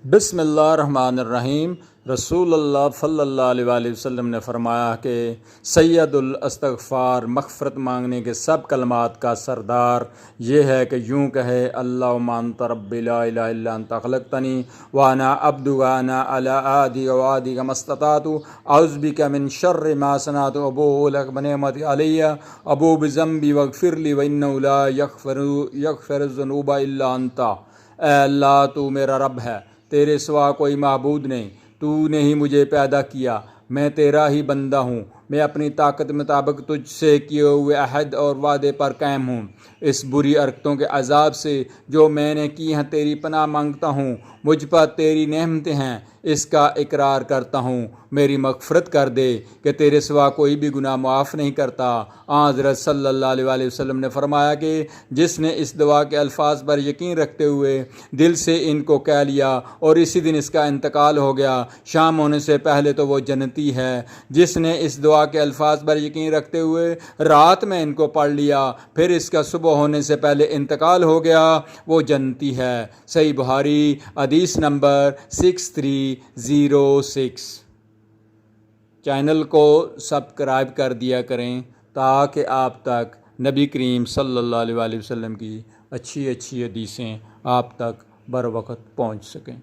बिस्मिल्लाहिर्रहमानिर्रहीम। रसूलुल्लाह सल्लल्लाहु अलैहि वसल्लम ने फरमाया कि सैयदुल इस्तग़फ़ार मग़फ़िरत मांगने के सब कलमात का सरदार ये है कि यूँ कहे अल्लाहुम्मा अंता रब्बी ला इलाहा इल्ला अंता ख़लक़तनी व अना अब्दुका अना अला अहदिका व वअदिका मस्तताअतु अऊज़ु बिका मिन शर्रि मा सनअतु अबूउ लक बिनिअमतिक अलैया अबूउ बिज़ंबी वग़फ़िरली व इन्नहु ला यग़फ़िरुज़्ज़ुनूबा इल्ला अंता। ऐ अल्लाह, तू मेरा रब है, तेरे सिवा कोई महबूद नहीं, तूने ही मुझे पैदा किया, मैं तेरा ही बंदा हूँ, मैं अपनी ताकत मुताबिक तुझसे किए हुए अहद और वादे पर कायम हूँ। इस बुरी हरकतों के अजाब से जो मैंने की हैं तेरी पनाह मांगता हूँ। मुझ पर तेरी नेमतें हैं, इसका इकरार करता हूँ, मेरी मग़फ़िरत कर दे कि तेरे सिवा कोई भी गुनाह माफ़ नहीं करता। हज़रत सल्लल्लाहु अलैहि वसल्लम ने फरमाया कि जिसने इस दुआ के अल्फाज पर यकीन रखते हुए दिल से इनको कह लिया और इसी दिन इसका इंतकाल हो गया, शाम होने से पहले तो वो जन्नती है। जिसने इस दुआ के अल्फाज पर यकीन रखते हुए रात में इनको पढ़ लिया फिर इसका सुबह होने से पहले इंतकाल हो गया, वो जन्नती है। सही बुखारी हदीस नंबर 6306। चैनल को सब्सक्राइब कर दिया करें ताकि आप तक नबी करीम सल्लल्लाहु अलैहि वसल्लम की अच्छी अच्छी हदीसें आप तक बर वक्त पहुँच सकें।